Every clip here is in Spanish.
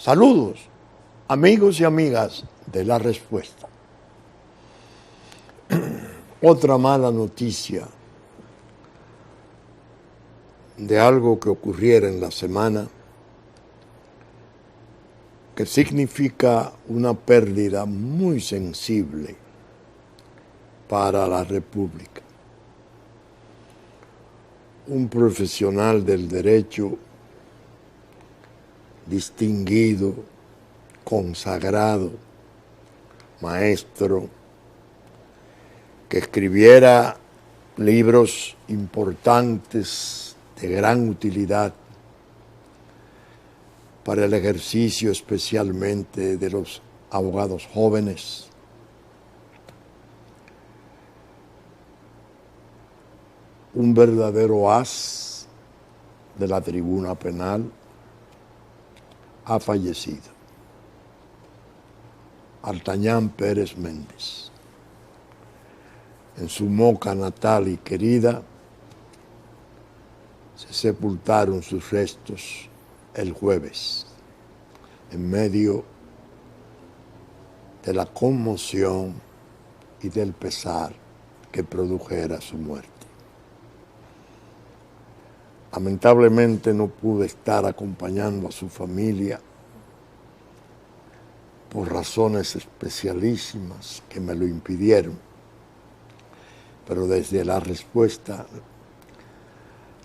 Saludos, amigos y amigas de La Respuesta. Otra mala noticia de algo que ocurriera en la semana que significa una pérdida muy sensible para la República. Un profesional del derecho distinguido, consagrado, maestro, que escribiera libros importantes de gran utilidad para el ejercicio especialmente de los abogados jóvenes. Un verdadero as de la tribuna penal ha fallecido. Artañán Pérez Méndez. En su Moca natal y querida se sepultaron sus restos el jueves, en medio de la conmoción y del pesar que produjera su muerte. Lamentablemente no pude estar acompañando a su familia por razones especialísimas que me lo impidieron, pero desde La Respuesta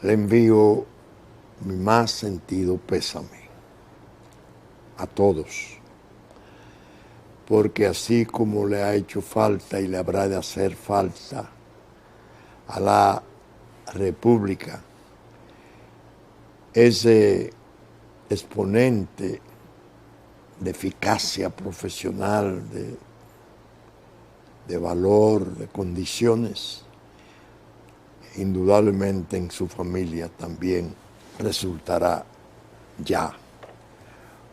le envío mi más sentido pésame a todos, porque así como le ha hecho falta y le habrá de hacer falta a la República ese exponente de eficacia profesional, de valor, de condiciones, indudablemente en su familia también resultará ya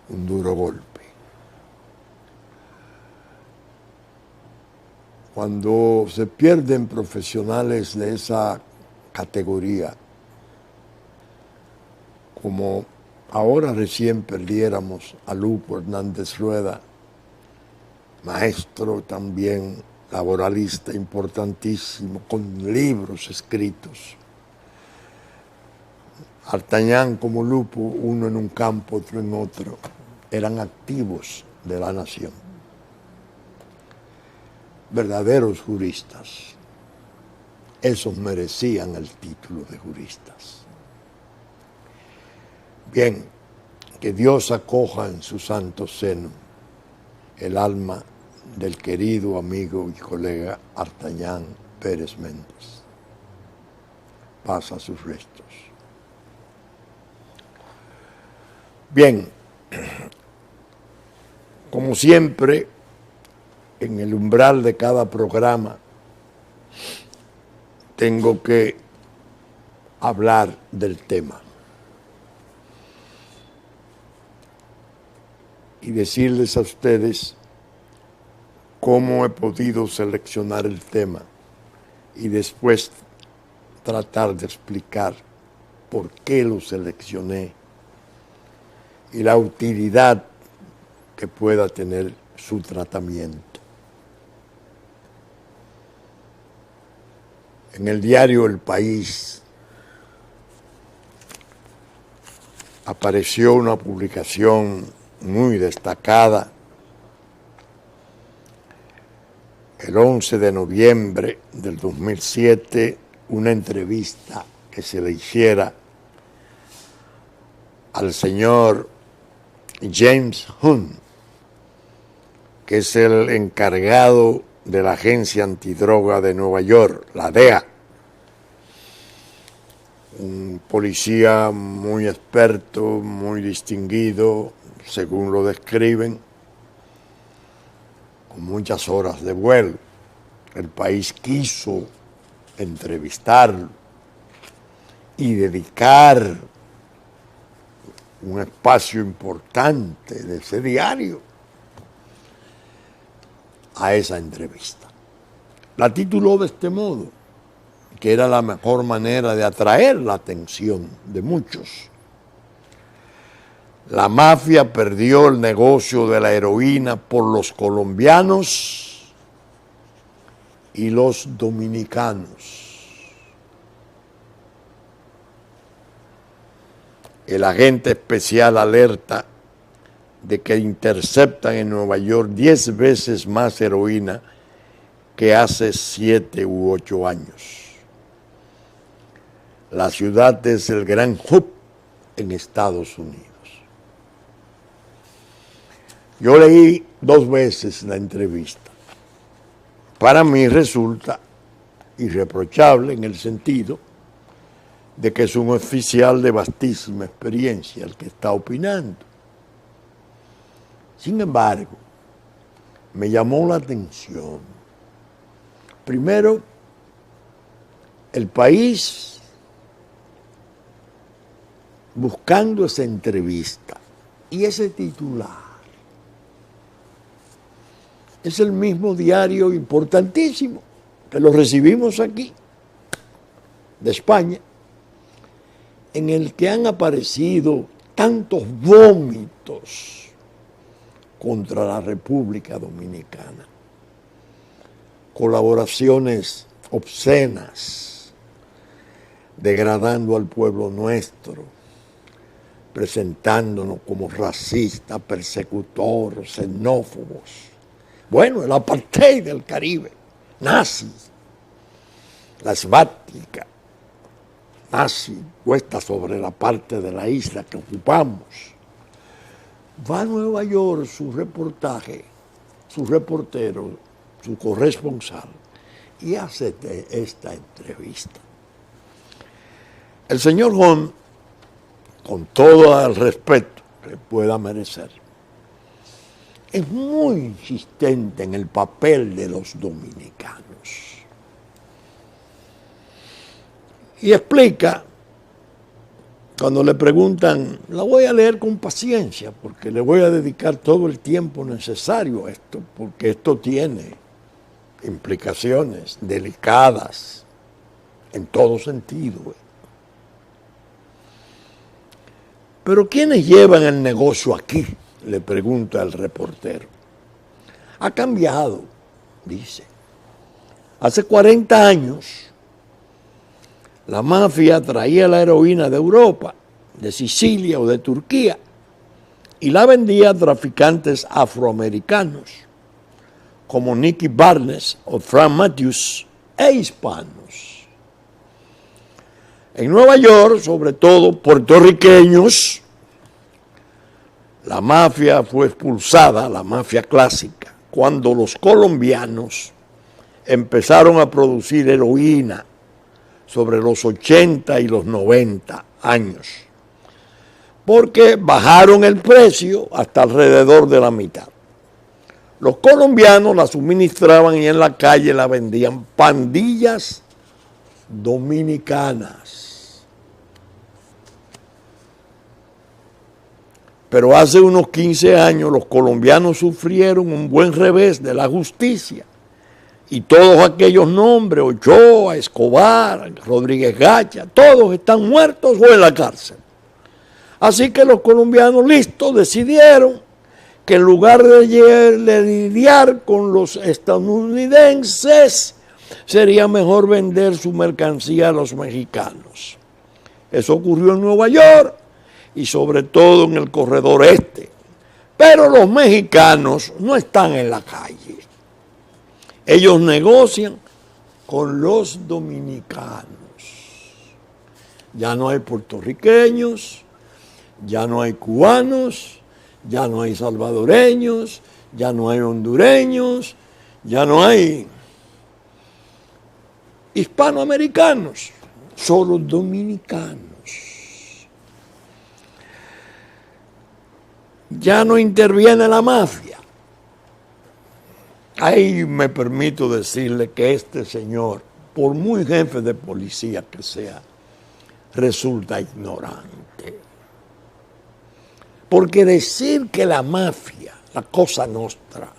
un duro golpe. Cuando se pierden profesionales de esa categoría, como ahora recién perdiéramos a Lupo Hernández Rueda, maestro también laboralista importantísimo, con libros escritos. Artañán como Lupo, uno en un campo, otro en otro, eran activos de la nación. Verdaderos juristas. Esos merecían el título de juristas. Bien, que Dios acoja en su santo seno el alma del querido amigo y colega Artañán Pérez Méndez. Paz a sus restos. Bien, como siempre, en el umbral de cada programa tengo que hablar del tema y decirles a ustedes cómo he podido seleccionar el tema y después tratar de explicar por qué lo seleccioné y la utilidad que pueda tener su tratamiento. En el diario El País apareció una publicación muy destacada el 11 de noviembre del 2007, una entrevista que se le hiciera al señor James Hunt, que es el encargado de la Agencia Antidroga de Nueva York, la DEA, un policía muy experto, muy distinguido, según lo describen, con muchas horas de vuelo. El País quiso entrevistarlo y dedicar un espacio importante de ese diario a esa entrevista. La tituló de este modo, que era la mejor manera de atraer la atención de muchos. La mafia perdió el negocio de la heroína por los colombianos y los dominicanos. El agente especial alerta de que interceptan en Nueva York 10 veces más heroína que hace 7 u 8 años. La ciudad es el gran hub en Estados Unidos. Yo leí 2 veces la entrevista. Para mí resulta irreprochable en el sentido de que es un oficial de vastísima experiencia el que está opinando. Sin embargo, me llamó la atención. Primero, el país buscando esa entrevista y ese titular. Es el mismo diario importantísimo que lo recibimos aquí, de España, en el que han aparecido tantos vómitos contra la República Dominicana, colaboraciones obscenas, degradando al pueblo nuestro, presentándonos como racistas, persecutores, xenófobos. Bueno, el apartheid del Caribe, nazis, la esvástica nazi puesta sobre la parte de la isla que ocupamos. Va a Nueva York su reportaje, su reportero, su corresponsal, y hace esta entrevista. El señor Gon, con todo el respeto que pueda merecer, es muy insistente en el papel de los dominicanos. Y explica, cuando le preguntan, la voy a leer con paciencia, porque le voy a dedicar todo el tiempo necesario a esto, porque esto tiene implicaciones delicadas en todo sentido. Pero ¿quiénes llevan el negocio aquí?, le pregunta el reportero. Ha cambiado, dice. Hace 40 años, la mafia traía la heroína de Europa, de Sicilia o de Turquía, y la vendía a traficantes afroamericanos, como Nicky Barnes o Frank Matthews, e hispanos. En Nueva York, sobre todo puertorriqueños, la mafia fue expulsada, la mafia clásica, cuando los colombianos empezaron a producir heroína sobre los 80 y los 90 años, porque bajaron el precio hasta alrededor de la mitad. Los colombianos la suministraban y en la calle la vendían pandillas dominicanas. Pero hace unos 15 años los colombianos sufrieron un buen revés de la justicia. Y todos aquellos nombres, Ochoa, Escobar, Rodríguez Gacha, todos están muertos o en la cárcel. Así que los colombianos listos decidieron que en lugar de lidiar con los estadounidenses, sería mejor vender su mercancía a los mexicanos. Eso ocurrió en Nueva York y sobre todo en el corredor este. Pero los mexicanos no están en la calle. Ellos negocian con los dominicanos. Ya no hay puertorriqueños, ya no hay cubanos, ya no hay salvadoreños, ya no hay hondureños, ya no hay hispanoamericanos, solo dominicanos. Ya no interviene la mafia. Ahí me permito decirle que este señor, por muy jefe de policía que sea, resulta ignorante. Porque decir que la mafia, la cosa nostra,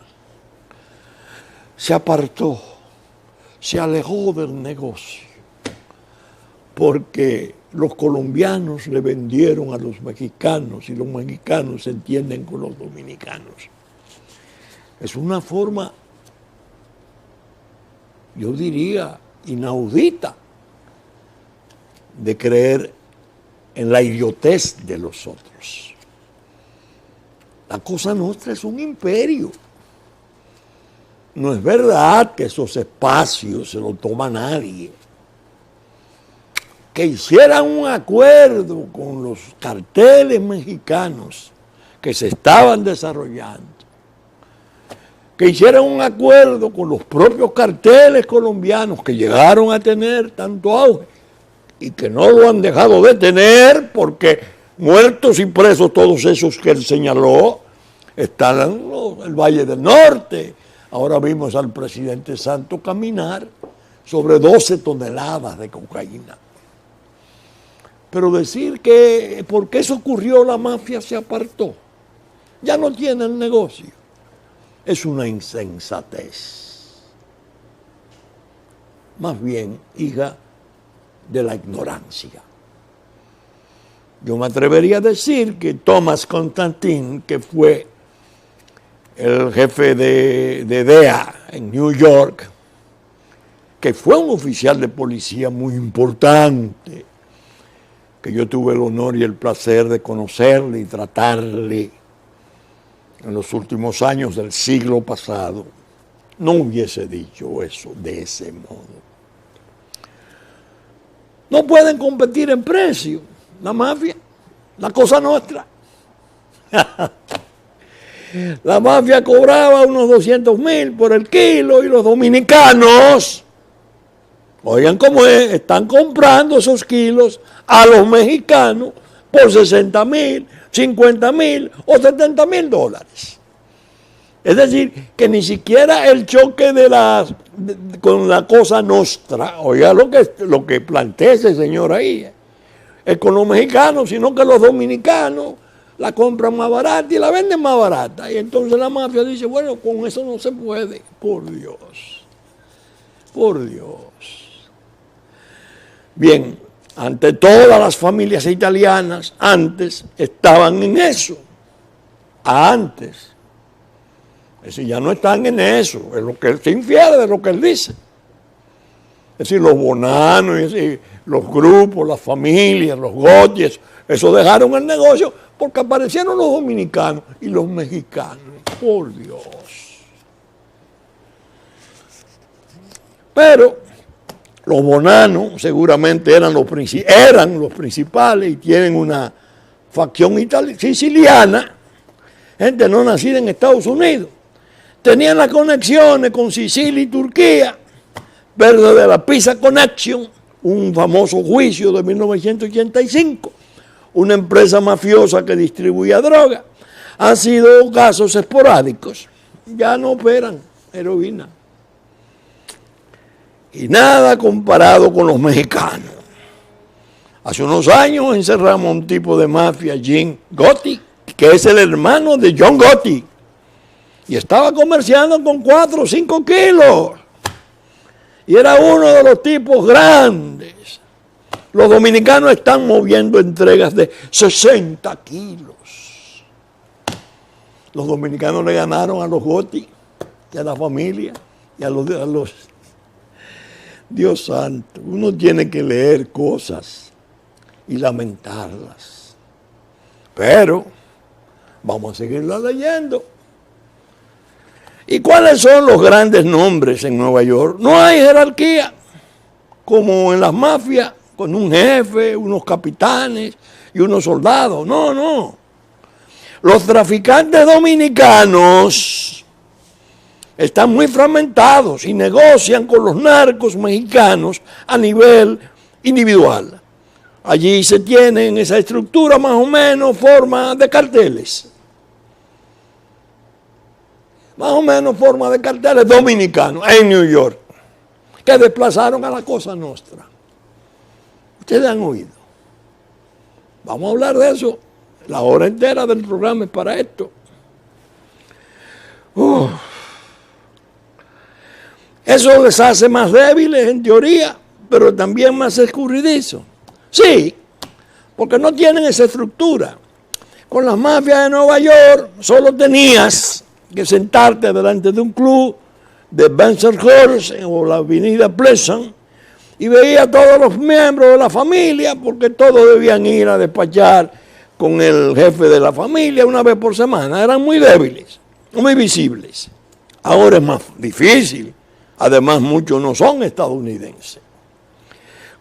se apartó, se alejó del negocio, porque los colombianos le vendieron a los mexicanos y los mexicanos se entienden con los dominicanos. Es una forma, yo diría, inaudita de creer en la idiotez de los otros. La Cosa Nostra es un imperio. No es verdad que esos espacios se los toma nadie. Que hicieran un acuerdo con los carteles mexicanos que se estaban desarrollando, que hicieran un acuerdo con los propios carteles colombianos que llegaron a tener tanto auge y que no lo han dejado de tener porque muertos y presos todos esos que él señaló están en el Valle del Norte. Ahora vimos al presidente Santos caminar sobre 12 toneladas de cocaína. Pero decir que porque eso ocurrió la mafia se apartó, ya no tiene el negocio, es una insensatez. Más bien, hija de la ignorancia. Yo me atrevería a decir que Thomas Constantine, que fue el jefe de DEA en New York, que fue un oficial de policía muy importante, que yo tuve el honor y el placer de conocerle y tratarle en los últimos años del siglo pasado, no hubiese dicho eso de ese modo. No pueden competir en precio, la mafia, la Cosa Nostra. La mafia cobraba unos 200,000 por el kilo y los dominicanos, oigan cómo es, están comprando esos kilos a los mexicanos por 60,000, 50,000 o 70,000 dólares. Es decir, que ni siquiera el choque con la Cosa Nostra, oiga lo que plantea ese señor ahí, es con los mexicanos, sino que los dominicanos la compran más barata y la venden más barata. Y entonces la mafia dice, bueno, con eso no se puede. Por Dios. Por Dios. Bien, ante todas las familias italianas, antes estaban en eso. Antes. Es decir, ya no están en eso. Es lo que él se infiere de lo que él dice. Es decir, los Bonanno, es decir, los grupos, las familias, los Gotti, eso dejaron el negocio porque aparecieron los dominicanos y los mexicanos. Por Dios. Pero los Bonanno seguramente eran los principales y tienen una facción siciliana, gente no nacida en Estados Unidos. Tenían las conexiones con Sicilia y Turquía, verde de la Pisa Connection, un famoso juicio de 1985, una empresa mafiosa que distribuía droga. Han sido casos esporádicos, ya no operan heroína. Y nada comparado con los mexicanos. Hace unos años encerramos a un tipo de mafia, Jim Gotti, que es el hermano de John Gotti, y estaba comerciando con 4 o 5 kilos. Y era uno de los tipos grandes. Los dominicanos están moviendo entregas de 60 kilos. Los dominicanos le ganaron a los Gotti y a la familia y a los... Dios santo, uno tiene que leer cosas y lamentarlas. Pero vamos a seguirlas leyendo. ¿Y cuáles son los grandes nombres en Nueva York? No hay jerarquía, como en las mafias, con un jefe, unos capitanes y unos soldados. No, no. Los traficantes dominicanos están muy fragmentados y negocian con los narcos mexicanos a nivel individual. Allí se tiene en esa estructura más o menos forma de carteles. Más o menos forma de carteles dominicanos en New York, que desplazaron a la Cosa Nostra. Ustedes han oído. Vamos a hablar de eso. La hora entera del programa es para esto. Eso les hace más débiles en teoría, pero también más escurridizos. Sí, porque no tienen esa estructura. Con las mafias de Nueva York solo tenías que sentarte delante de un club de Bensonhurst o la avenida Pleasant y veía a todos los miembros de la familia, porque todos debían ir a despachar con el jefe de la familia una vez por semana. Eran muy débiles, muy visibles. Ahora es más difícil. Además, muchos no son estadounidenses.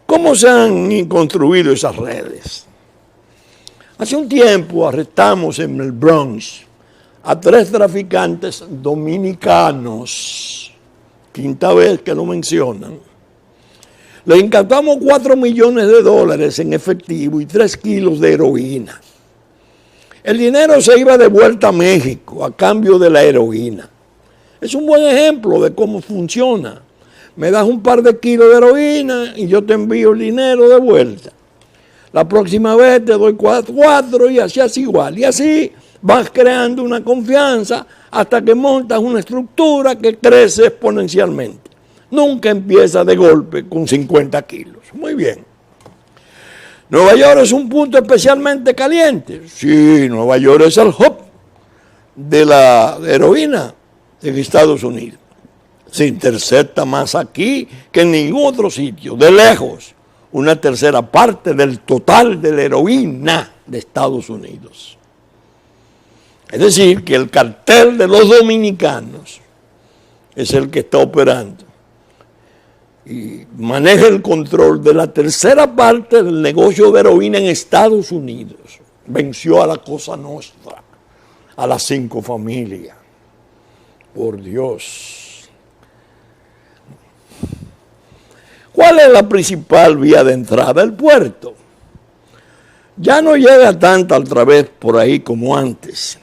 ¿Cómo se han construido esas redes? Hace un tiempo arrestamos en el Bronx a 3 traficantes dominicanos. Quinta vez que lo mencionan. Le incautamos $4 millones en efectivo y 3 kilos de heroína. El dinero se iba de vuelta a México a cambio de la heroína. Es un buen ejemplo de cómo funciona. Me das un par de kilos de heroína y yo te envío el dinero de vuelta. La próxima vez te doy 4 y así es igual. Y así vas creando una confianza hasta que montas una estructura que crece exponencialmente. Nunca empieza de golpe con 50 kilos. Muy bien. Nueva York es un punto especialmente caliente. Sí, Nueva York es el hub de la heroína en Estados Unidos. Se intercepta más aquí que en ningún otro sitio, de lejos. Una tercera parte del total de la heroína de Estados Unidos. Es decir, que el cartel de los dominicanos es el que está operando y maneja el control de la tercera parte del negocio de heroína en Estados Unidos. Venció a la Cosa Nostra, a las 5 familias. Por Dios. ¿Cuál es la principal vía de entrada? El puerto. Ya no llega tanta otra vez por ahí como antes.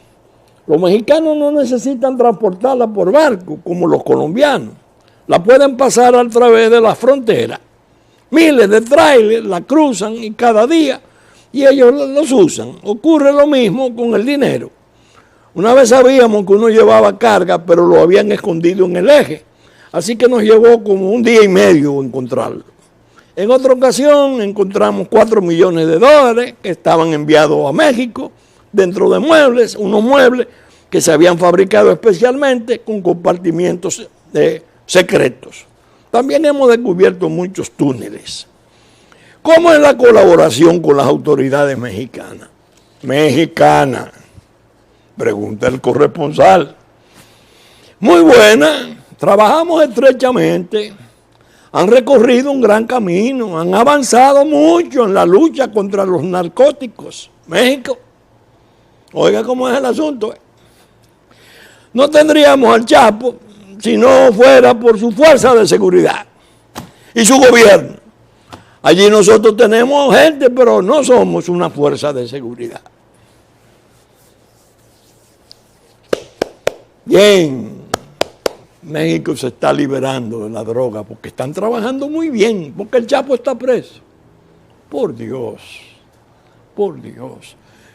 Los mexicanos no necesitan transportarla por barco como los colombianos. La pueden pasar a través de la frontera. Miles de trailers la cruzan y cada día y ellos los usan. Ocurre lo mismo con el dinero. Una vez sabíamos que uno llevaba carga, pero lo habían escondido en el eje. Así que nos llevó como 1 día y medio encontrarlo. En otra ocasión encontramos $4 millones que estaban enviados a México dentro de muebles, unos muebles que se habían fabricado especialmente con compartimientos secretos. También hemos descubierto muchos túneles. ¿Cómo es la colaboración con las autoridades mexicanas? Mexicana, pregunta el corresponsal. Muy buena, trabajamos estrechamente, han recorrido un gran camino, han avanzado mucho en la lucha contra los narcóticos. México, oiga cómo es el asunto. No tendríamos al Chapo si no fuera por su fuerza de seguridad y su gobierno. Allí nosotros tenemos gente, pero no somos una fuerza de seguridad. Bien, México se está liberando de la droga porque están trabajando muy bien, porque el Chapo está preso. Por Dios,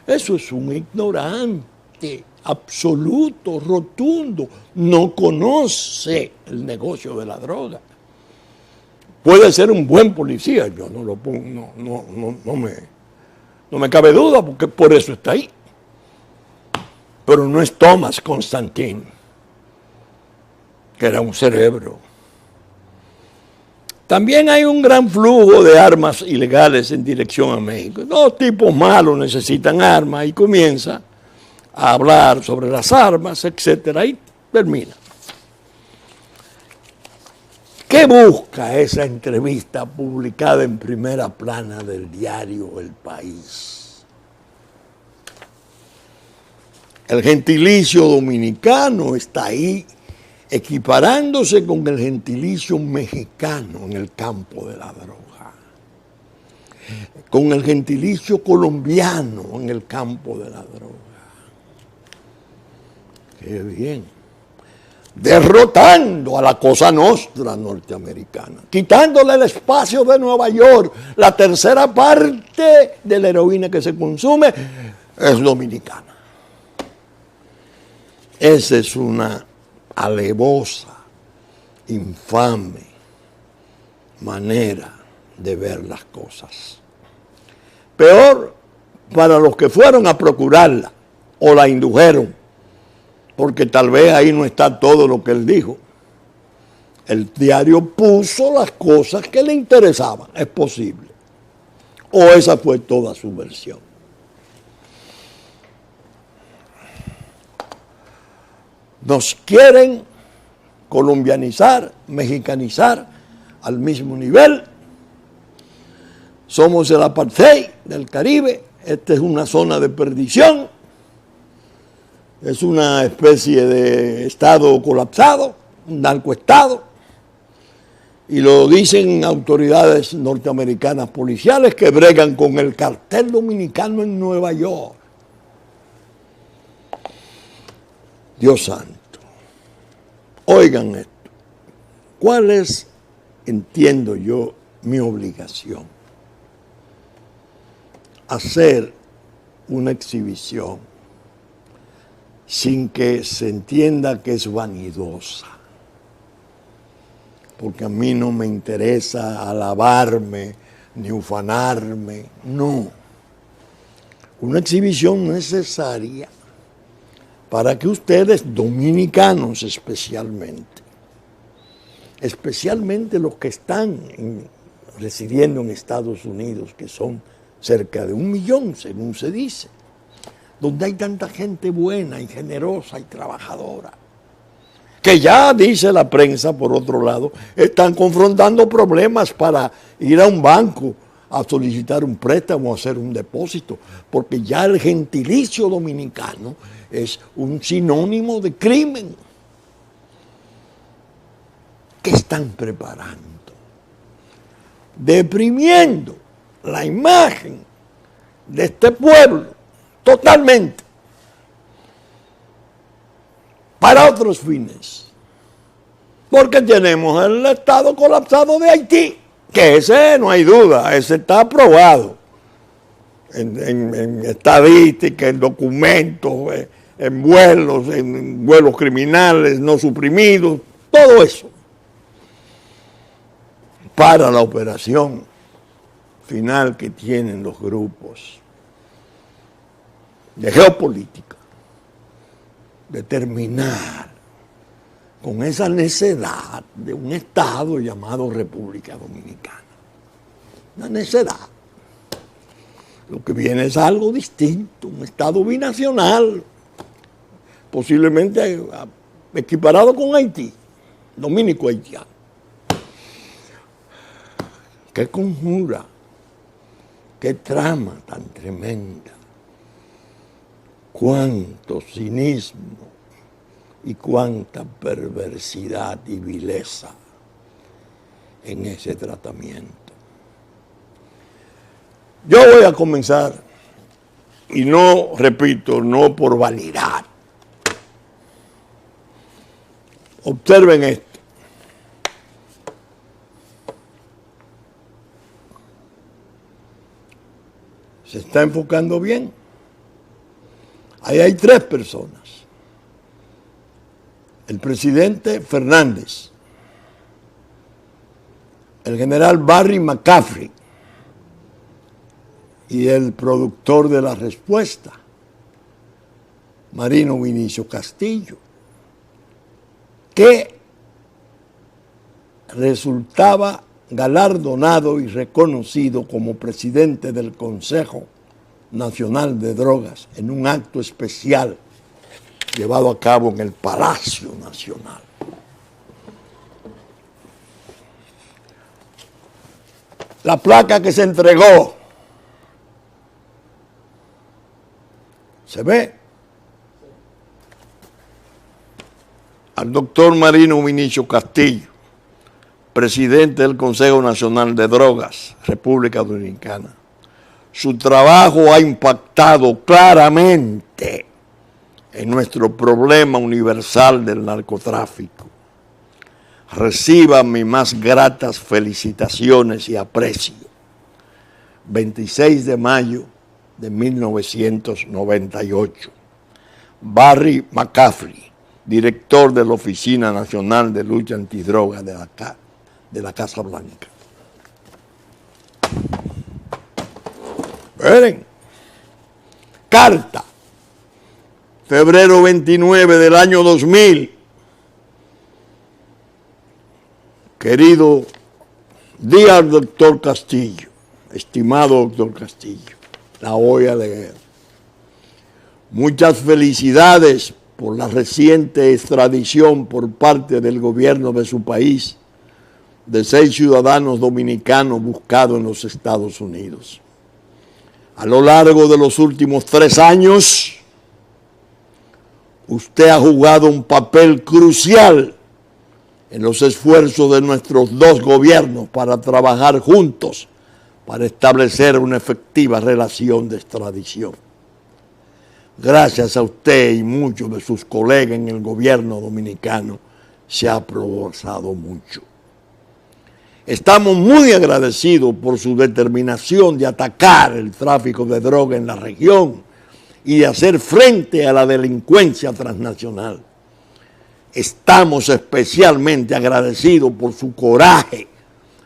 eso es un ignorante absoluto, rotundo, no conoce el negocio de la droga. Puede ser un buen policía, yo no lo pongo, no me cabe duda, porque por eso está ahí. Pero no es Thomas Constantin, que era un cerebro. También hay un gran flujo de armas ilegales en dirección a México. 2 tipos malos necesitan armas y comienza a hablar sobre las armas, etcétera, y termina. ¿Qué busca esa entrevista publicada en primera plana del diario El País? El gentilicio dominicano está ahí equiparándose con el gentilicio mexicano en el campo de la droga, con el gentilicio colombiano en el campo de la droga. Qué bien. Derrotando a la Cosa Nostra norteamericana, quitándole el espacio de Nueva York. La tercera parte de la heroína que se consume es dominicana. Esa es una alevosa, infame manera de ver las cosas. Peor para los que fueron a procurarla o la indujeron, porque tal vez ahí no está todo lo que él dijo. El diario puso las cosas que le interesaban, es posible. O esa fue toda su versión. Nos quieren colombianizar, mexicanizar al mismo nivel. Somos el apartheid del Caribe. Esta es una zona de perdición. Es una especie de estado colapsado, un narcoestado. Y lo dicen autoridades norteamericanas policiales que bregan con el cartel dominicano en Nueva York. Dios santo. Oigan esto. ¿Cuál es, entiendo yo, mi obligación? Hacer una exhibición sin que se entienda que es vanidosa. Porque a mí no me interesa alabarme ni ufanarme, no. Una exhibición necesaria para que ustedes, dominicanos especialmente los que están residiendo en Estados Unidos, que son cerca de 1 millón, según se dice, donde hay tanta gente buena y generosa y trabajadora, que ya, dice la prensa, por otro lado, están confrontando problemas para ir a un banco a solicitar un préstamo o hacer un depósito, porque ya el gentilicio dominicano es un sinónimo de crimen. ¿Qué están preparando? Deprimiendo la imagen de este pueblo totalmente para otros fines. Porque tenemos el estado colapsado de Haití, que ese no hay duda, ese está aprobado en estadística, en documentos, en vuelos criminales no suprimidos, todo eso, para la operación final que tienen los grupos de geopolítica, de terminar con esa necedad de un Estado llamado República Dominicana. Una necedad. Lo que viene es algo distinto, un Estado binacional, posiblemente equiparado con Haití, dominico-haitiano. Qué conjura, qué trama tan tremenda, cuánto cinismo y cuánta perversidad y vileza en ese tratamiento. Yo voy a comenzar, y no, repito, no por vanidad. Observen esto. ¿Se está enfocando bien? Ahí hay 3 personas. El presidente Fernández, el general Barry McCaffrey y el productor de La Respuesta, Marino Vinicio Castillo, que resultaba galardonado y reconocido como presidente del Consejo Nacional de Drogas en un acto especial llevado a cabo en el Palacio Nacional. La placa que se entregó, ¿se ve? Al doctor Marino Vinicio Castillo, presidente del Consejo Nacional de Drogas, República Dominicana. Su trabajo ha impactado claramente en nuestro problema universal del narcotráfico. Reciba mis más gratas felicitaciones y aprecio. 26 de mayo de 1998. Barry McCaffrey, director de la Oficina Nacional de Lucha Antidroga de la Casa Blanca. Esperen. Carta, febrero 29 del año 2000. Querido Dear Doctor Castillo, estimado Doctor Castillo, la voy a leer. Muchas felicidades por la reciente extradición por parte del gobierno de su país de 6 ciudadanos dominicanos buscados en los Estados Unidos. A lo largo de los últimos 3 años, usted ha jugado un papel crucial en los esfuerzos de nuestros 2 gobiernos para trabajar juntos para establecer una efectiva relación de extradición. Gracias a usted y muchos de sus colegas en el gobierno dominicano se ha progresado mucho. Estamos muy agradecidos por su determinación de atacar el tráfico de droga en la región y de hacer frente a la delincuencia transnacional. Estamos especialmente agradecidos por su coraje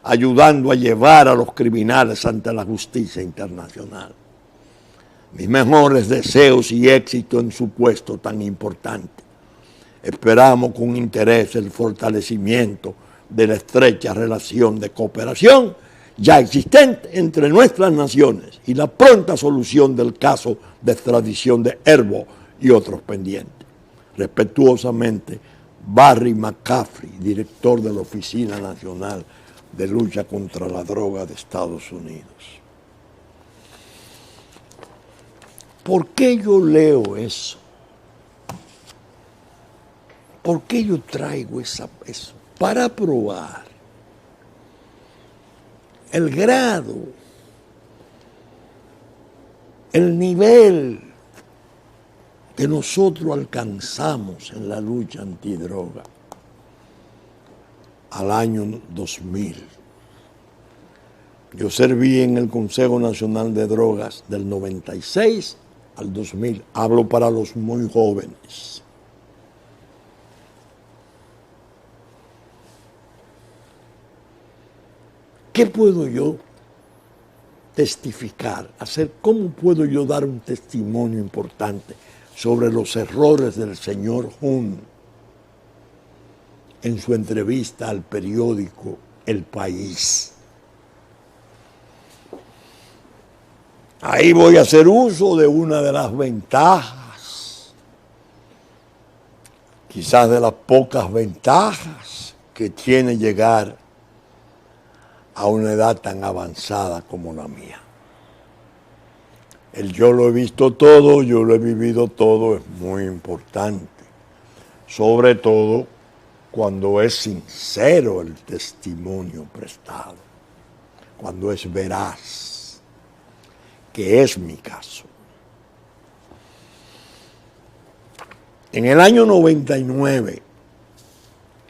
ayudando a llevar a los criminales ante la justicia internacional. Mis mejores deseos y éxito en su puesto tan importante. Esperamos con interés el fortalecimiento de la estrecha relación de cooperación ya existente entre nuestras naciones y la pronta solución del caso de extradición de Herbo y otros pendientes. Respetuosamente, Barry McCaffrey, director de la Oficina Nacional de Lucha contra la Droga de Estados Unidos. ¿Por qué yo leo eso? ¿Por qué yo traigo eso? Para probar el grado, el nivel que nosotros alcanzamos en la lucha antidroga al año 2000. Yo serví en el Consejo Nacional de Drogas del 96 al 2000. Hablo para los muy jóvenes. ¿Qué puedo yo testificar? ¿Cómo puedo yo dar un testimonio importante sobre los errores del señor Hun en su entrevista al periódico El País? Ahí voy a hacer uso de una de las ventajas, quizás de las pocas ventajas que tiene llegar a una edad tan avanzada como la mía. El yo lo he visto todo, yo lo he vivido todo, es muy importante. Sobre todo cuando es sincero el testimonio prestado, cuando es veraz, que es mi caso. En el año 99,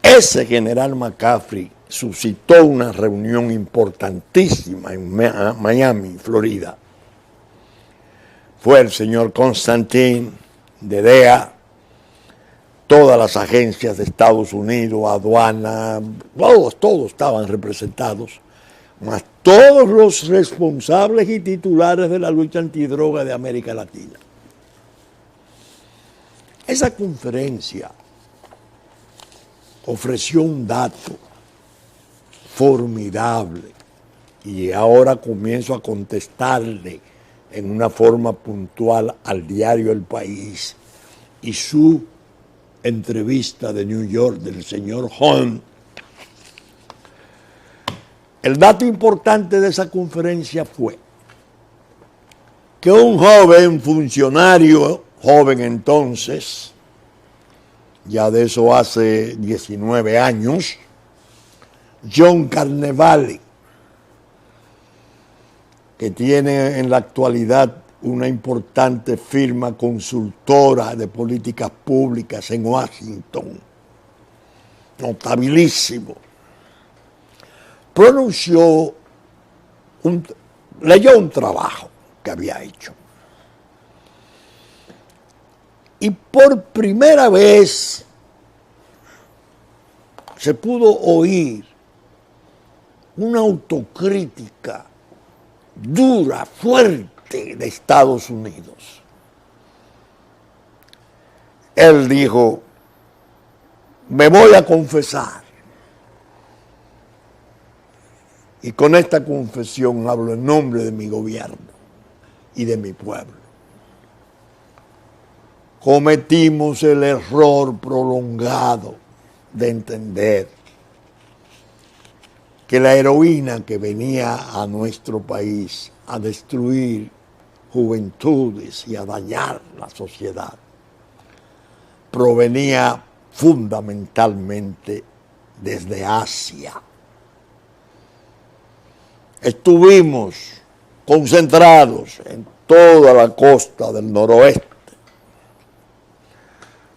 ese general McCaffrey suscitó una reunión importantísima en Miami, Florida. Fue el señor Constantin de DEA, todas las agencias de Estados Unidos, aduana, todos estaban representados, más todos los responsables y titulares de la lucha antidroga de América Latina. Esa conferencia ofreció un dato formidable y ahora comienzo a contestarle en una forma puntual al diario El País y su entrevista de New York del señor Hunt. El dato importante de esa conferencia fue que un joven funcionario, joven entonces, ya de eso hace 19 años, John Carnevale, que tiene en la actualidad una importante firma consultora de políticas públicas en Washington, notabilísimo, leyó un trabajo que había hecho. Y por primera vez se pudo oír una autocrítica dura, fuerte, presidente de Estados Unidos. Él dijo, me voy a confesar. Y con esta confesión hablo en nombre de mi gobierno y de mi pueblo. Cometimos el error prolongado de entender que la heroína que venía a nuestro país a destruir juventudes y a dañar la sociedad provenía fundamentalmente desde Asia. Estuvimos concentrados en toda la costa del noroeste,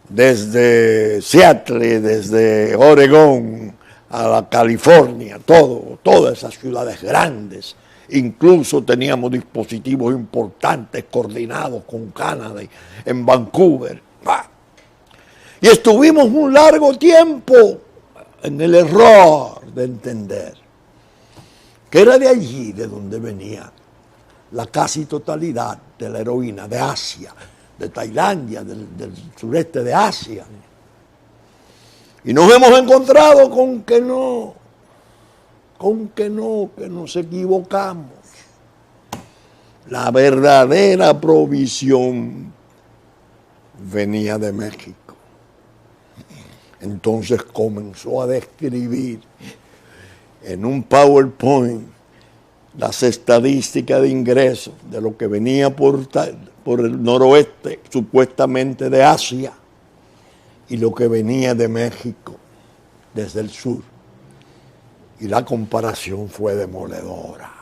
desde Seattle, desde Oregón a la California, todas esas ciudades grandes. Incluso teníamos dispositivos importantes coordinados con Canadá en Vancouver. Y estuvimos un largo tiempo en el error de entender que era de allí de donde venía la casi totalidad de la heroína, de Asia, de Tailandia, del sureste de Asia. Y nos hemos encontrado con que nos equivocamos. La verdadera provisión venía de México. Entonces comenzó a describir en un PowerPoint las estadísticas de ingresos de lo que venía por el noroeste, supuestamente de Asia, y lo que venía de México, desde el sur. Y la comparación fue demoledora.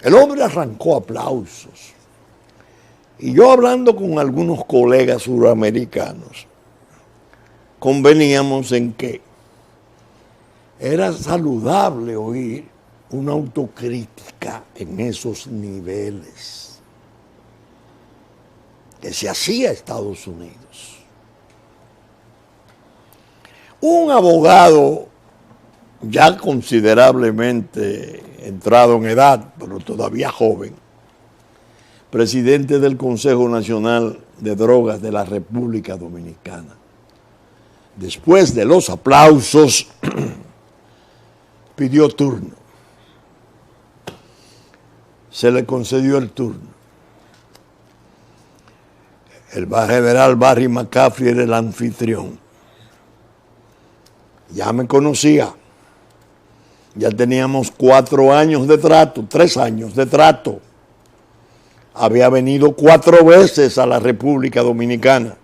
El hombre arrancó aplausos. Y yo, hablando con algunos colegas suramericanos, conveníamos en que era saludable oír una autocrítica en esos niveles que se hacía Estados Unidos. Un abogado ya considerablemente entrado en edad, pero todavía joven, presidente del Consejo Nacional de Drogas de la República Dominicana, después de los aplausos, pidió turno. Se le concedió el turno. El general Barry McCaffrey era el anfitrión. Ya me conocía. Ya teníamos 4 años de trato, 3 años de trato. Había venido 4 veces a la República Dominicana.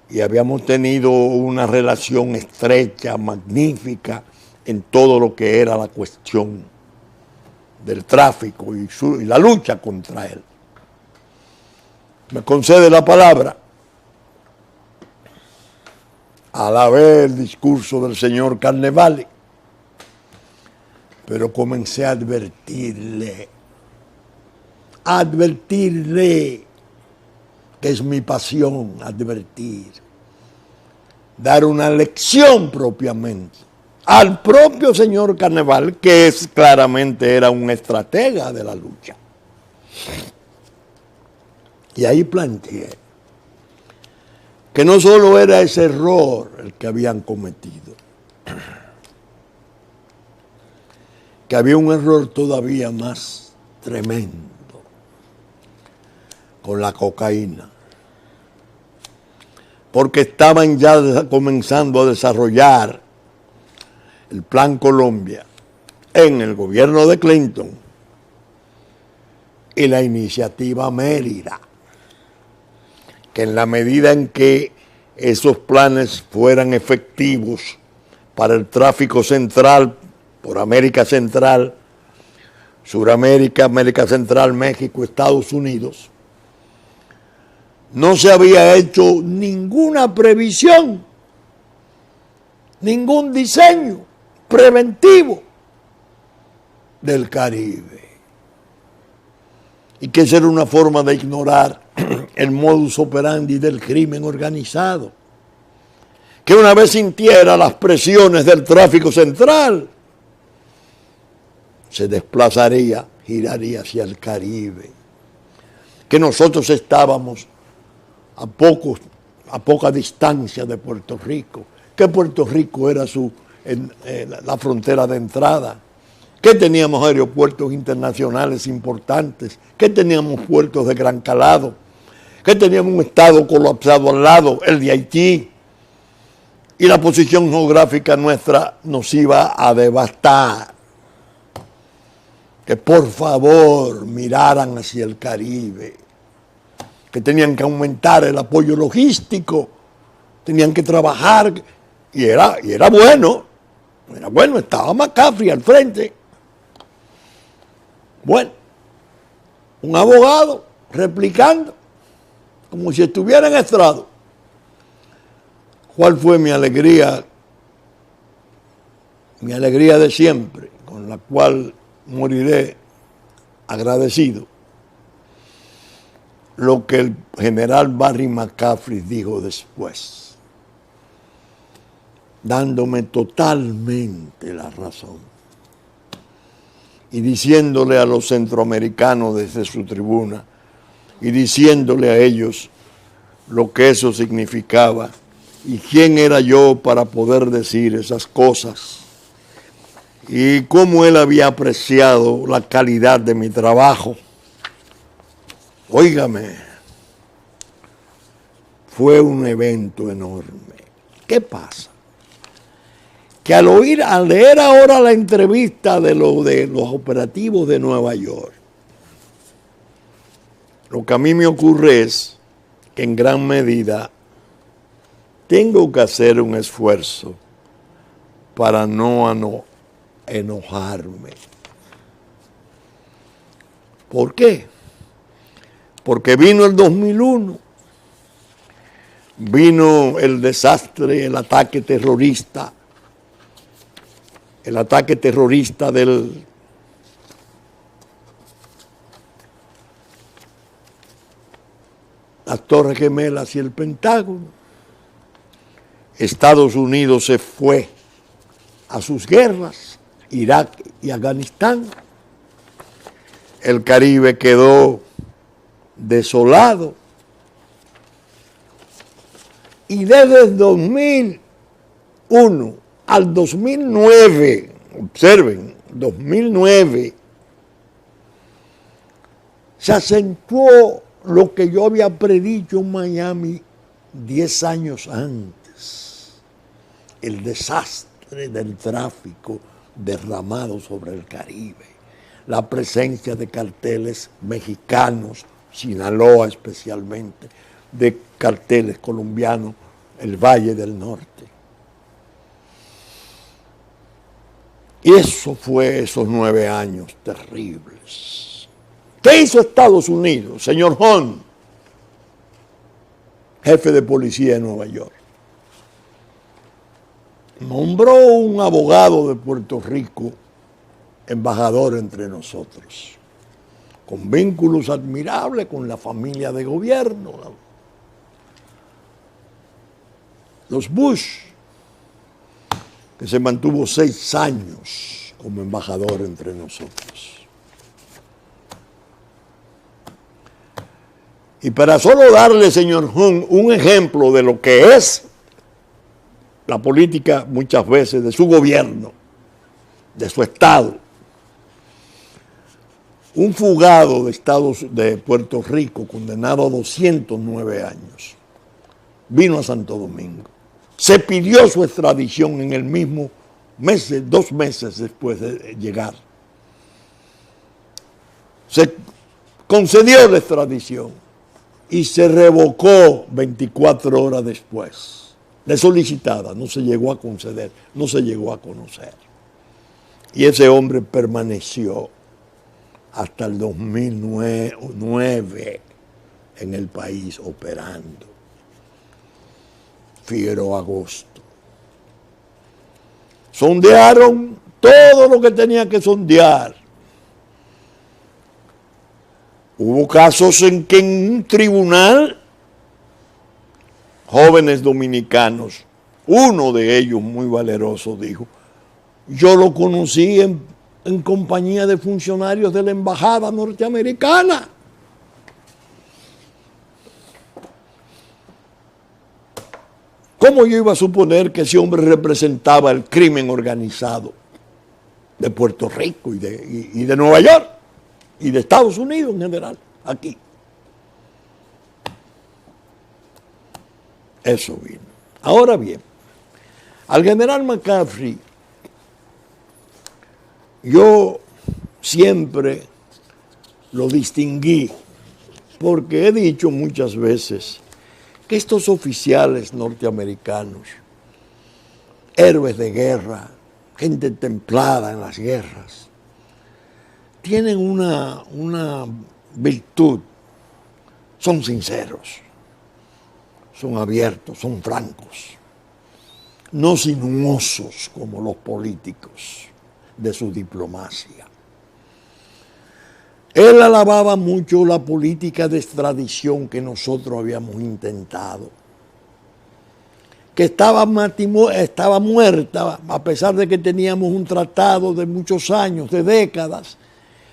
Y habíamos tenido una relación estrecha, magnífica, en todo lo que era la cuestión del tráfico y la lucha contra él. Me concede la palabra. Alabé el discurso del señor Carnevale, pero comencé a advertirle, que es mi pasión, advertir, dar una lección propiamente al propio señor Carnevale, que claramente era un estratega de la lucha. Y ahí planteé que no solo era ese error el que habían cometido, que había un error todavía más tremendo con la cocaína, porque estaban ya comenzando a desarrollar el Plan Colombia en el gobierno de Clinton y la iniciativa Mérida, que en la medida en que esos planes fueran efectivos para el tráfico central por América Central, Suramérica, América Central, México, Estados Unidos, no se había hecho ninguna previsión, ningún diseño preventivo del Caribe. Y que esa era una forma de ignorar el modus operandi del crimen organizado, que una vez sintiera las presiones del tráfico central, se desplazaría giraría hacia el Caribe, que nosotros estábamos a poca distancia de Puerto Rico, que Puerto Rico era la frontera de entrada, que teníamos aeropuertos internacionales importantes, que teníamos puertos de gran calado, que teníamos un estado colapsado al lado, el de Haití, y la posición geográfica nuestra nos iba a devastar. Que por favor miraran hacia el Caribe, que tenían que aumentar el apoyo logístico, tenían que trabajar, y era bueno, estaba McCaffrey al frente. Bueno, un abogado replicando, como si estuviera en estrado. ¿Cuál fue mi alegría? Mi alegría de siempre, con la cual moriré agradecido. Lo que el general Barry McCaffrey dijo después, dándome totalmente la razón y diciéndole a los centroamericanos desde su tribuna y diciéndole a ellos lo que eso significaba y quién era yo para poder decir esas cosas y cómo él había apreciado la calidad de mi trabajo. Óigame, fue un evento enorme. ¿Qué pasa? Que al leer ahora la entrevista de los operativos de Nueva York, lo que a mí me ocurre es que en gran medida tengo que hacer un esfuerzo para no enojarme. ¿Por qué? Porque vino el 2001, vino el desastre, el ataque terrorista de las Torres Gemelas y el Pentágono. Estados Unidos se fue a sus guerras, Irak y Afganistán. El Caribe quedó desolado. Y desde el 2001 al 2009, observen, 2009, se acentuó lo que yo había predicho en Miami 10 años antes, el desastre del tráfico derramado sobre el Caribe, la presencia de carteles mexicanos, Sinaloa especialmente, de carteles colombianos, el Valle del Norte. Y eso fue esos 9 años terribles. ¿Qué hizo Estados Unidos, señor Hunt, jefe de policía de Nueva York? Nombró un abogado de Puerto Rico embajador entre nosotros, con vínculos admirables con la familia de gobierno, los Bush, que se mantuvo 6 años como embajador entre nosotros. Y para solo darle, señor Hunt, un ejemplo de lo que es la política muchas veces de su gobierno, de su Estado, un fugado de Puerto Rico, condenado a 209 años, vino a Santo Domingo. Se pidió su extradición en el mismo mes, 2 meses después de llegar. Se concedió la extradición y se revocó 24 horas después de solicitada. No se llegó a conceder, no se llegó a conocer. Y ese hombre permaneció hasta el 2009 en el país operando. Figueroa Agosto. Sondearon todo lo que tenía que sondear. Hubo casos en que en un tribunal, jóvenes dominicanos, uno de ellos muy valeroso dijo, yo lo conocí en compañía de funcionarios de la embajada norteamericana. ¿Cómo yo iba a suponer que ese hombre representaba el crimen organizado de Puerto Rico y de Nueva York y de Estados Unidos en general, aquí? Eso vino. Ahora bien, al general McCaffrey, yo siempre lo distinguí porque he dicho muchas veces que estos oficiales norteamericanos, héroes de guerra, gente templada en las guerras, tienen una virtud: son sinceros, son abiertos, son francos, no sinuosos como los políticos de su diplomacia. Él alababa mucho la política de extradición que nosotros habíamos intentado, que estaba muerta, a pesar de que teníamos un tratado de muchos años, de décadas,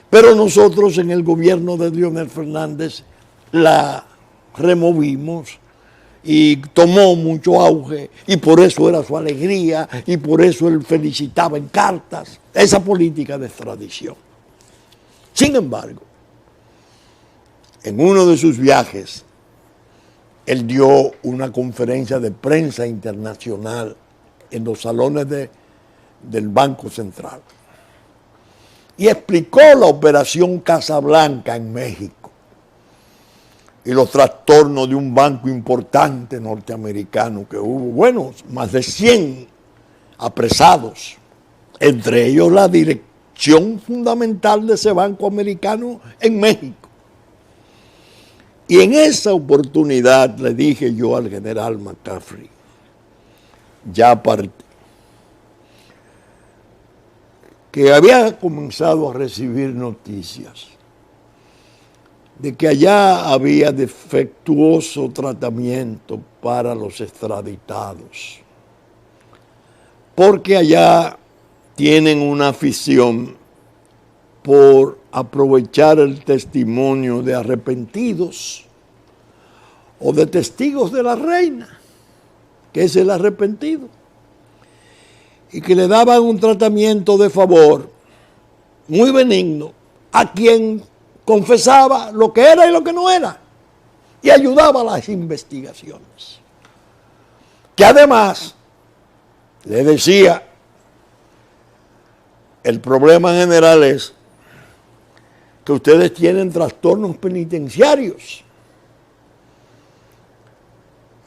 pero nosotros en el gobierno de Leonel Fernández la removimos y tomó mucho auge, y por eso era su alegría, y por eso él felicitaba en cartas esa política de extradición. Sin embargo, en uno de sus viajes, él dio una conferencia de prensa internacional en los salones del Banco Central y explicó la operación Casablanca en México y los trastornos de un banco importante norteamericano que hubo, bueno, más de 100 apresados, entre ellos la dirección fundamental de ese banco americano en México. Y en esa oportunidad le dije yo al general McCaffrey, ya aparte, que había comenzado a recibir noticias de que allá había defectuoso tratamiento para los extraditados, porque allá tienen una afición por aprovechar el testimonio de arrepentidos o de testigos de la reina, que es el arrepentido, y que le daban un tratamiento de favor muy benigno a quien confesaba lo que era y lo que no era, y ayudaba a las investigaciones. Que además le decía: el problema general es que ustedes tienen trastornos penitenciarios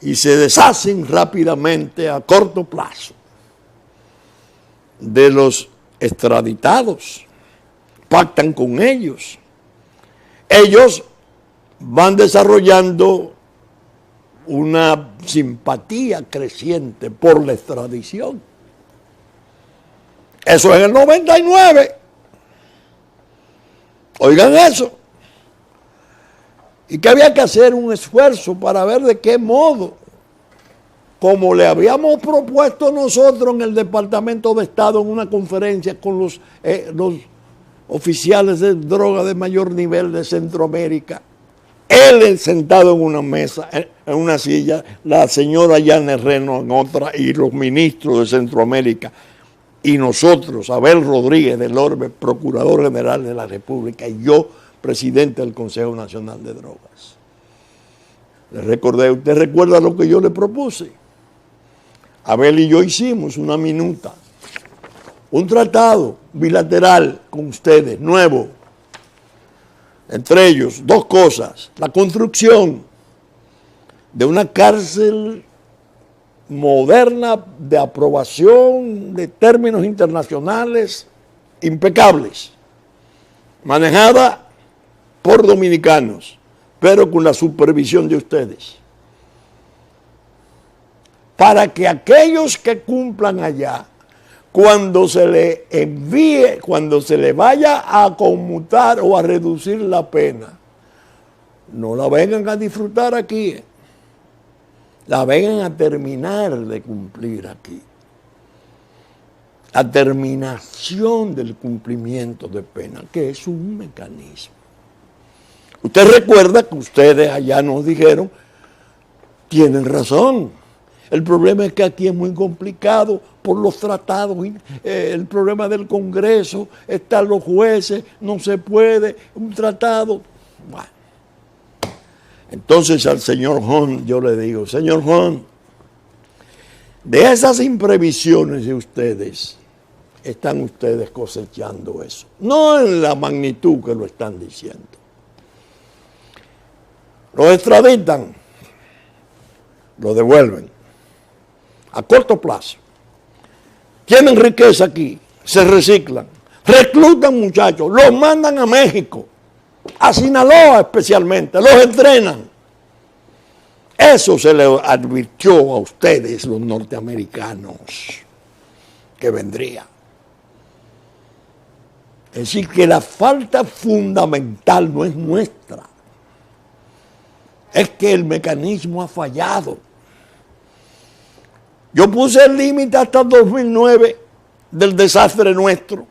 y se deshacen rápidamente, a corto plazo, de los extraditados, pactan con ellos. Ellos van desarrollando una simpatía creciente por la extradición. Eso es en el 99. Oigan eso. Y que había que hacer un esfuerzo para ver de qué modo, como le habíamos propuesto nosotros en el Departamento de Estado en una conferencia con los oficiales de droga de mayor nivel de Centroamérica, él sentado en una mesa, en una silla, la señora Yanes Reno en otra, y los ministros de Centroamérica, y nosotros, Abel Rodríguez del Orbe, Procurador General de la República, y yo, presidente del Consejo Nacional de Drogas. Le recordé: ¿usted recuerda lo que yo le propuse? Abel y yo hicimos una minuta, un tratado bilateral con ustedes, nuevo. Entre ellos, dos cosas: la construcción de una cárcel moderna de aprobación de términos internacionales impecables, manejada por dominicanos, pero con la supervisión de ustedes, para que aquellos que cumplan allá, cuando se le envíe, cuando se le vaya a conmutar o a reducir la pena, no la vengan a disfrutar aquí, la vengan a terminar de cumplir aquí. la terminación del cumplimiento de pena, que es un mecanismo. Usted recuerda que ustedes allá nos dijeron, tienen razón. El problema es que aquí es muy complicado por los tratados, el problema del Congreso, están los jueces, no se puede, un tratado. Bueno. Entonces al señor Hunt yo le digo, señor Hunt, de esas imprevisiones de ustedes, están ustedes cosechando eso. No en la magnitud que lo están diciendo. Lo extraditan, lo devuelven a corto plazo. Tienen riqueza aquí, se reciclan, reclutan muchachos, los mandan a México, a Sinaloa especialmente, los entrenan. Eso se le advirtió a ustedes, los norteamericanos, que vendría. Es decir, que la falta fundamental no es nuestra, es que el mecanismo ha fallado. Yo puse el límite hasta 2009 del desastre nuestro,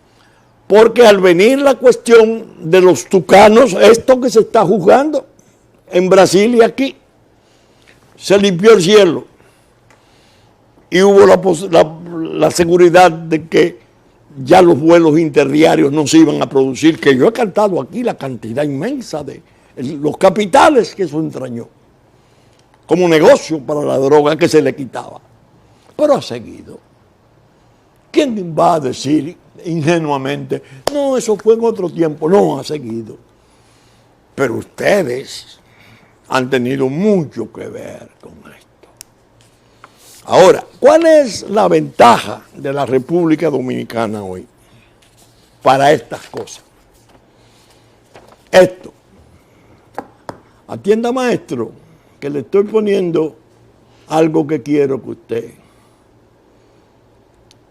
porque al venir la cuestión de los tucanos, esto que se está juzgando en Brasil y aquí, se limpió el cielo y hubo la seguridad de que ya los vuelos interdiarios no se iban a producir, que yo he cantado aquí la cantidad inmensa de los capitales que eso entrañó, como negocio para la droga que se le quitaba. Pero ha seguido. ¿Quién va a decir ingenuamente, no, eso fue en otro tiempo? No, ha seguido. Pero ustedes han tenido mucho que ver con esto. Ahora, ¿cuál es la ventaja de la República Dominicana hoy para estas cosas? Esto. Atienda, maestro, que le estoy poniendo algo que quiero que usted.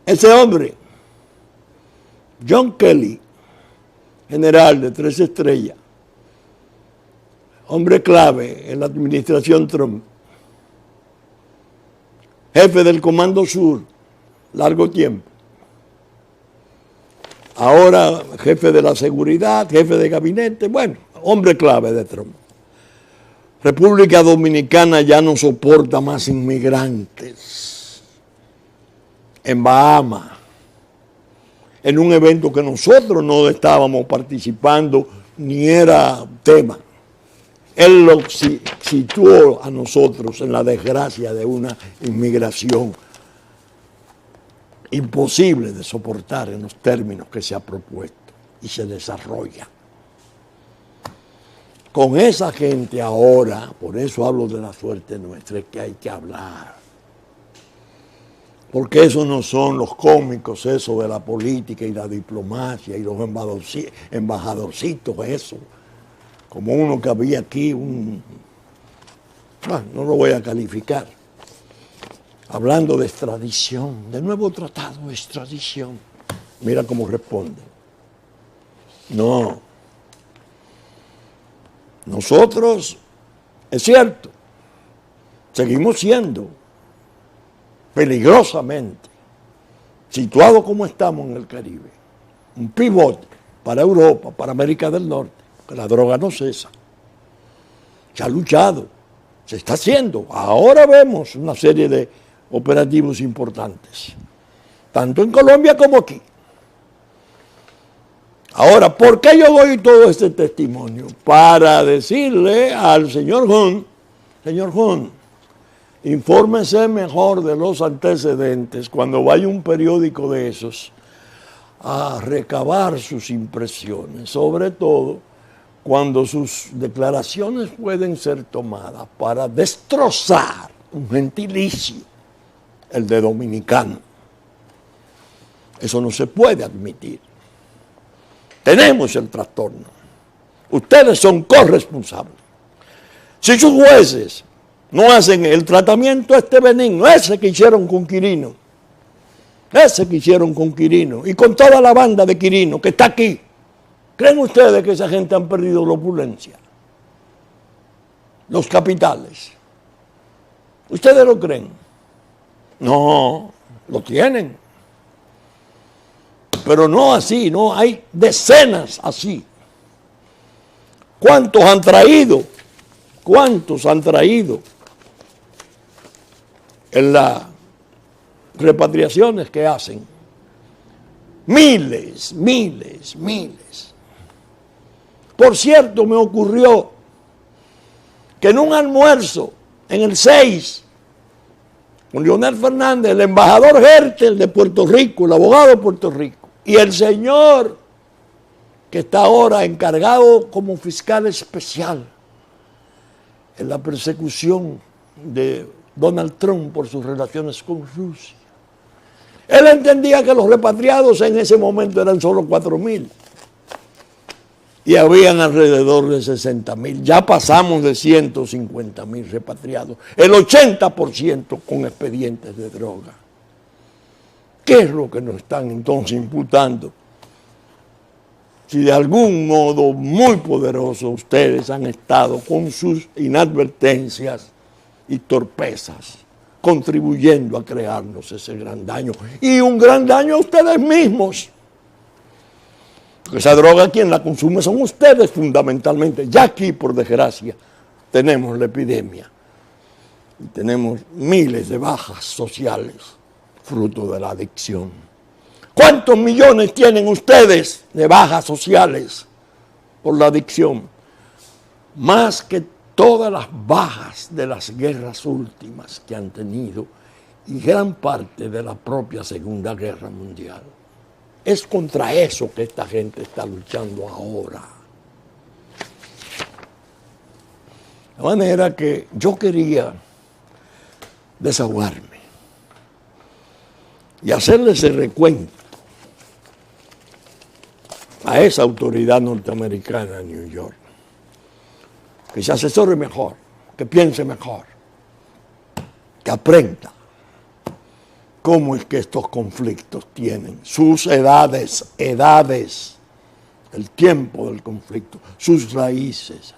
Ese hombre, John Kelly, general de 3 estrellas, hombre clave en la administración Trump, jefe del Comando Sur, largo tiempo, ahora jefe de la seguridad, jefe de gabinete, bueno, hombre clave de Trump. República Dominicana ya no soporta más inmigrantes. En Bahamas, en un evento que nosotros no estábamos participando ni era tema. Él lo situó a nosotros en la desgracia de una inmigración imposible de soportar en los términos que se ha propuesto y se desarrolla. Con esa gente ahora, por eso hablo de la suerte nuestra, es que hay que hablar. Porque esos no son los cómicos, eso de la política y la diplomacia y los embajadorcitos, eso. Como uno que había aquí, bueno, no lo voy a calificar. Hablando de extradición, de nuevo tratado de extradición. Mira cómo responde. No. Nosotros, es cierto, seguimos siendo peligrosamente situados como estamos en el Caribe. Un pivote para Europa, para América del Norte, que la droga no cesa. Se ha luchado, se está haciendo. Ahora vemos una serie de operativos importantes, tanto en Colombia como aquí. Ahora, ¿por qué yo doy todo este testimonio? Para decirle al señor Hunt, infórmese mejor de los antecedentes cuando vaya un periódico de esos a recabar sus impresiones, sobre todo cuando sus declaraciones pueden ser tomadas para destrozar un gentilicio, el de dominicano. Eso no se puede admitir. Tenemos el trastorno. Ustedes son corresponsables. Si sus jueces no hacen el tratamiento benigno, ese que hicieron con Quirino, y con toda la banda de Quirino que está aquí, ¿creen ustedes que esa gente han perdido la opulencia? Los capitales. ¿Ustedes lo creen? No, lo tienen. Pero no así, no, hay decenas así. ¿Cuántos han traído? ¿Cuántos han traído en las repatriaciones que hacen? Miles, miles, miles. Por cierto, me ocurrió que en un almuerzo, en el 6, con Leonel Fernández, el embajador Hertel de Puerto Rico, el abogado de Puerto Rico, y el señor que está ahora encargado como fiscal especial en la persecución de Donald Trump por sus relaciones con Rusia. Él entendía que los repatriados en ese momento eran solo 4,000 y habían alrededor de 60,000. Ya pasamos de 150,000 repatriados, el 80% con expedientes de droga. ¿Qué es lo que nos están entonces imputando? Si de algún modo muy poderoso ustedes han estado con sus inadvertencias y torpezas, contribuyendo a crearnos ese gran daño. Y un gran daño a ustedes mismos. Porque esa droga quien la consume son ustedes fundamentalmente. Ya aquí, por desgracia, tenemos la epidemia. Y tenemos miles de bajas sociales fruto de la adicción. ¿Cuántos millones tienen ustedes de bajas sociales por la adicción? Más que todas las bajas de las guerras últimas que han tenido y gran parte de la propia Segunda Guerra Mundial. Es contra eso que esta gente está luchando ahora. De manera que yo quería desahogarme y hacerle ese recuento a esa autoridad norteamericana en New York, que se asesore mejor, que piense mejor, que aprenda cómo es que estos conflictos tienen sus edades, el tiempo del conflicto, sus raíces.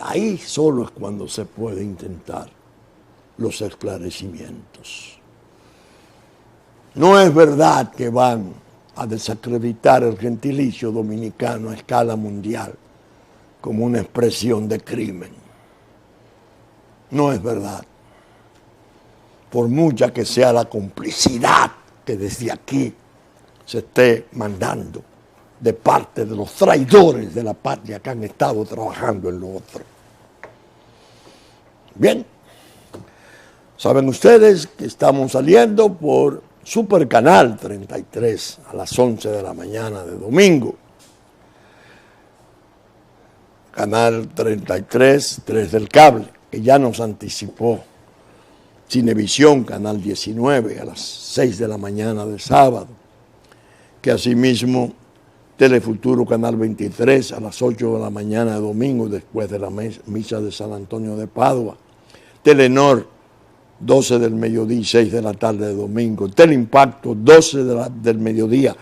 Ahí solo es cuando se puede intentar los esclarecimientos. No es verdad que van a desacreditar el gentilicio dominicano a escala mundial como una expresión de crimen. No es verdad. Por mucha que sea la complicidad que desde aquí se esté mandando de parte de los traidores de la patria que han estado trabajando en lo otro. Bien, saben ustedes que estamos saliendo por Supercanal 33 a las 11 de la mañana de domingo. Canal 33, 3 del cable, que ya nos anticipó. Cinevisión, Canal 19 a las 6 de la mañana de sábado. Que asimismo Telefuturo, Canal 23 a las 8 de la mañana de domingo, después de la misa de San Antonio de Padua. Telenor, 12 del mediodía y 6 de la tarde de domingo. Teleimpacto, 12 del mediodía,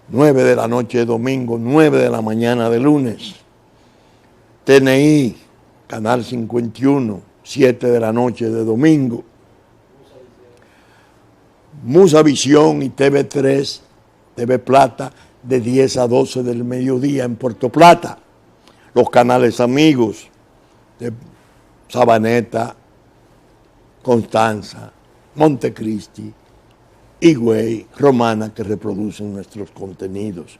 9 de la noche de domingo, 9 de la mañana de lunes. TNI, Canal 51, 7 de la noche de domingo. Musavisión y TV3, TV Plata, de 10 a 12 del mediodía en Puerto Plata. Los canales amigos de Sabaneta, Constanza, Montecristi, Higüey, Romana, que reproducen nuestros contenidos.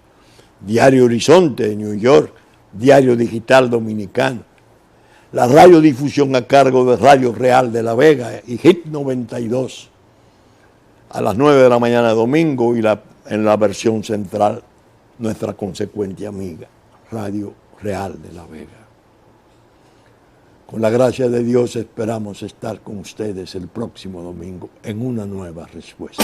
Diario Horizonte de New York, Diario Digital Dominicano. La radiodifusión a cargo de Radio Real de La Vega y Hit 92 a las 9 de la mañana de domingo y en la versión central nuestra consecuente amiga, Radio Real de La Vega. Con la gracia de Dios esperamos estar con ustedes el próximo domingo en una nueva respuesta.